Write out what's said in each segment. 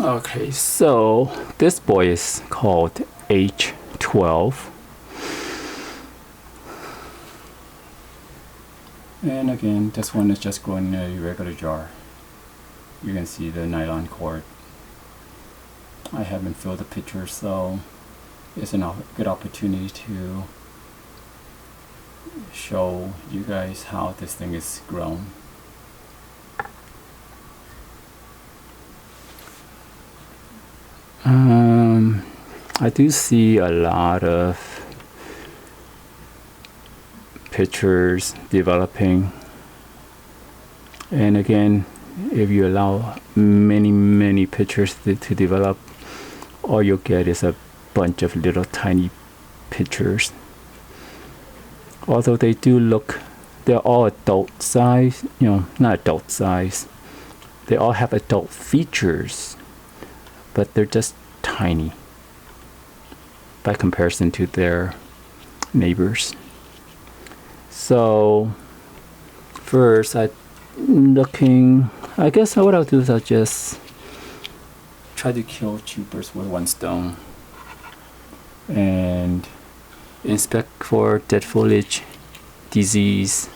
Okay, so this boy is called H12. And again, this one is just growing in a regular jar. You can see the nylon cord. I haven't filled the pitcher, so it's a good opportunity to show you guys how this thing is grown. I do see a lot of pitchers developing, and again, if you allow many pitchers to develop, all you'll get is a bunch of little tiny pitchers. Although they do look, they're all adult size, not adult size. They all have adult features, but they're just tiny by comparison to their neighbors. So first, I guess what I'll do is I'll just try to kill 2 birds with 1 stone and inspect for dead foliage, disease,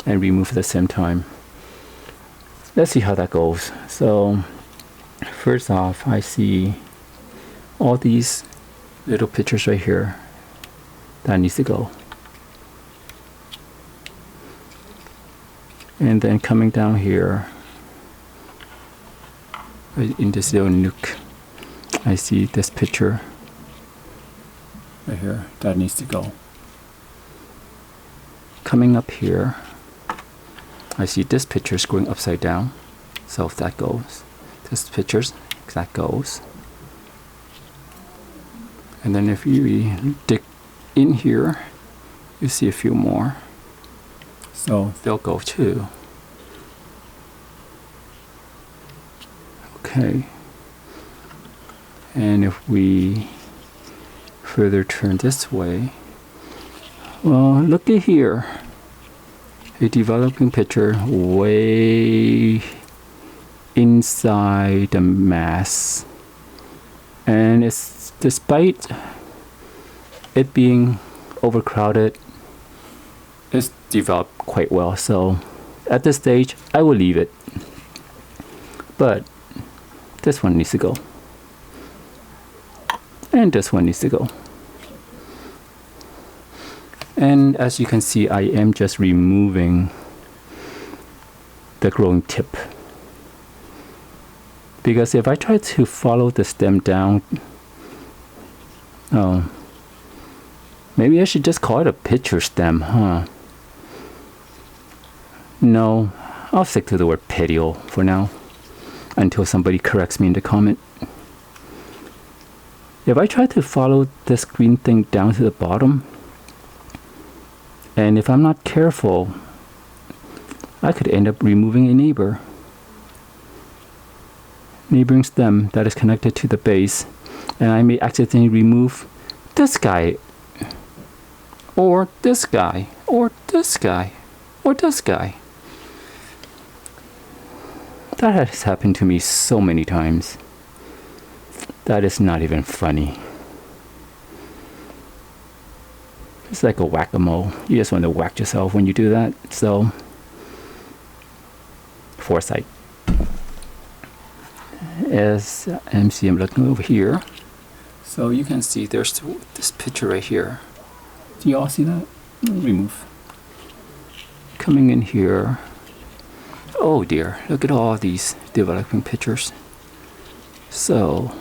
and remove at the same time. Let's see how that goes. So first off, I see all these little pitchers right here that needs to go. And then coming down here, right in this little nook, I see this pitcher right here that needs to go. Coming up here, I see this pitcher is going upside down, so if that goes, this pitcher, that goes. And then if you dig in here, you see a few more, so they'll go too. Okay, and if we further turn this way, well, look at here, a developing pitcher way inside the mass, and it's, despite it being overcrowded, it's developed quite well. So at this stage, I will leave it, but this one needs to go, and this one needs to go. And as you can see, I am just removing the growing tip, because if I try to follow the stem down, maybe I should just call it a pitcher stem, huh? No, I'll stick to the word petiole for now, until somebody corrects me in the comment. If I try to follow this green thing down to the bottom, and if I'm not careful, I could end up removing a neighboring stem that is connected to the base, and I may accidentally remove this guy, or this guy, or this guy, or this guy. That has happened to me so many times. That is not even funny. It's like a whack-a-mole. You just want to whack yourself when you do that. So, foresight. As MC, I'm looking over here. So you can see there's this picture right here. Do you all see that? Remove. Coming in here. Oh dear, look at all these developing pictures. So,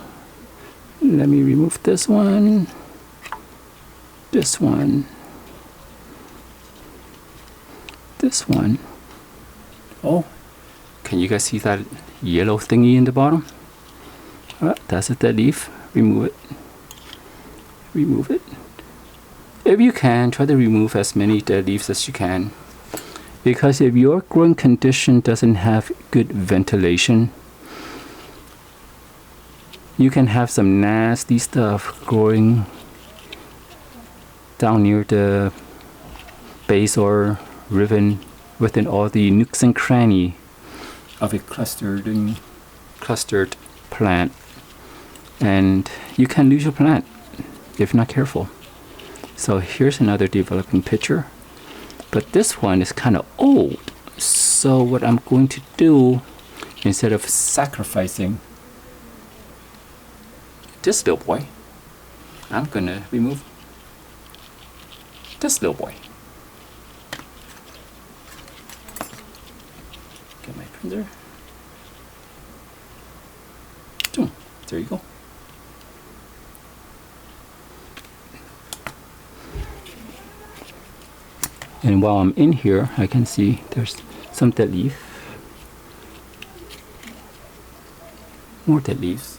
let me remove this one. This one. This one. Oh, can you guys see that yellow thingy in the bottom? That's a dead leaf. Remove it. Remove it. If you can, try to remove as many dead leaves as you can. Because if your growing condition doesn't have good ventilation, you can have some nasty stuff growing down near the base or ribbon within all the nooks and cranny of a clustered plant. and you can lose your plant if not careful. So here's another developing picture, but this one is kind of old. So what I'm going to do, instead of sacrificing this little boy, I'm gonna remove this little boy. Get my printer. Boom. There you go. And while I'm in here, I can see there's some dead leaf. More dead leaves.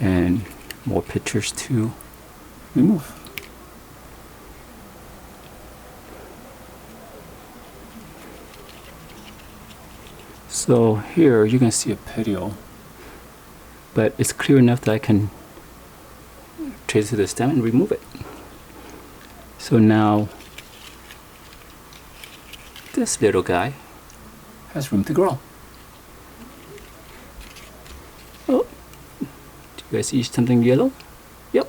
And more pictures to remove. So here you can see a petal, but it's clear enough that I can trace to the stem and remove it. So now this little guy has room to grow. Oh, do you guys see something yellow? Yep.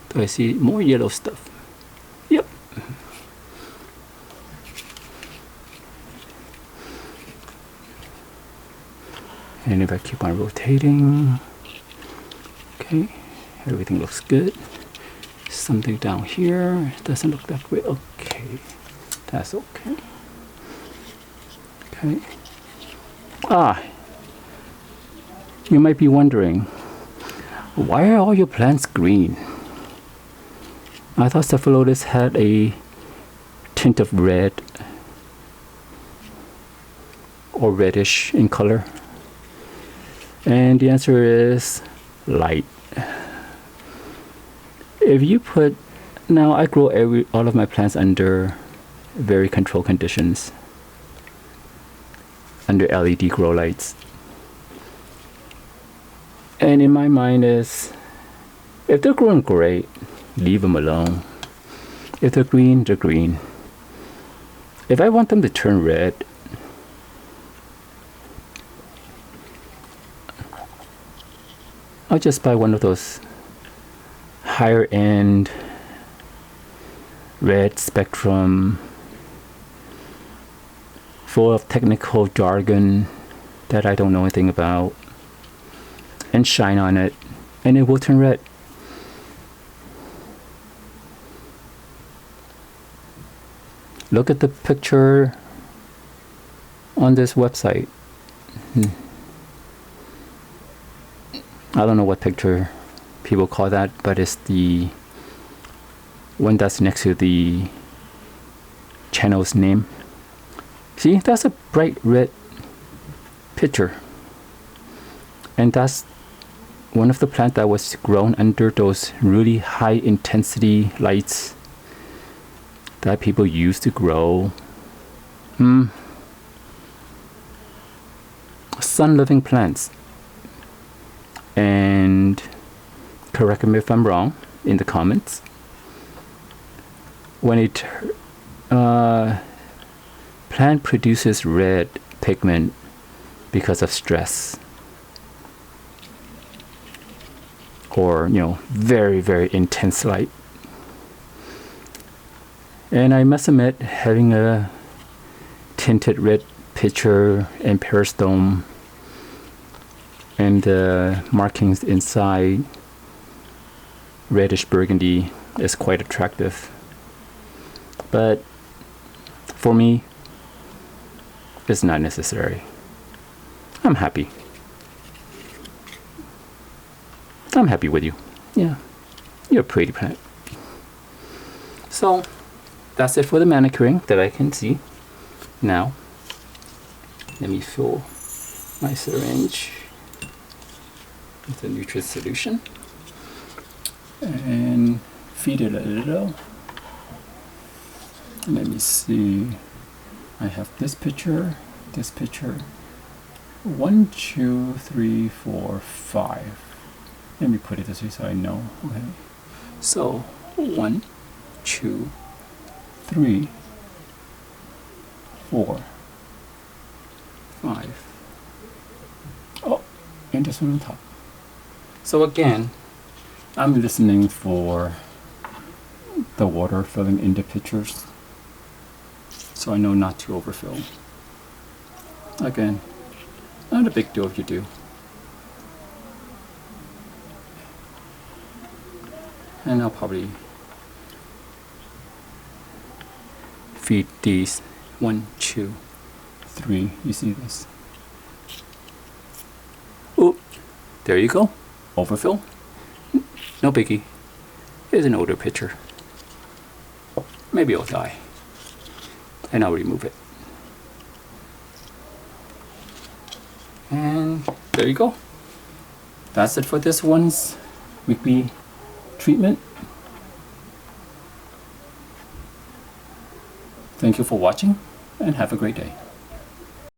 Do I see more yellow stuff? Yep. And if I keep on rotating, okay, everything looks good. Something down here doesn't look that great. Okay, that's okay. Okay. You might be wondering, why are all your plants green? I thought Cephalotus had a tint of red or reddish in color. And the answer is light. If you put, now I grow all of my plants under very controlled conditions, under LED grow lights. And in my mind is, if they're growing great, leave them alone. If they're green, they're green. If I want them to turn red, I'll just buy one of those higher end red spectrum full of technical jargon that I don't know anything about, and shine on it, and it will turn red. Look at the picture on this website. I don't know what picture people call that, but it's the one that's next to the channel's name. See, that's a bright red picture, and that's one of the plants that was grown under those really high intensity lights that people use to grow sun-loving plants. And correct me if I'm wrong in the comments. When it plant produces red pigment because of stress, or very, very intense light. And I must admit, having a tinted red picture and peristome and the markings inside reddish burgundy is quite attractive. But for me, it's not necessary. I'm happy. I'm happy with you. Yeah, you're a pretty plant. So that's it for the manicuring that I can see. Now, let me fill my syringe with the nutrient solution and feed it a little. Let me see. I have this picture. 1, 2, 3, 4, 5. Let me put it this way so I know. Okay. So 1, 2, 3, 4, 5. Oh, and this one on top. So again, I'm listening for the water filling in the pitchers, so I know not to overfill. Again, not a big deal if you do. And I'll probably feed these 1, 2, 3. You see this? Oh, there you go. Overfill. No biggie. Here's an older pitcher. Maybe it'll die. And I'll remove it. And there you go. That's it for this one's weekly treatment. Thank you for watching and have a great day.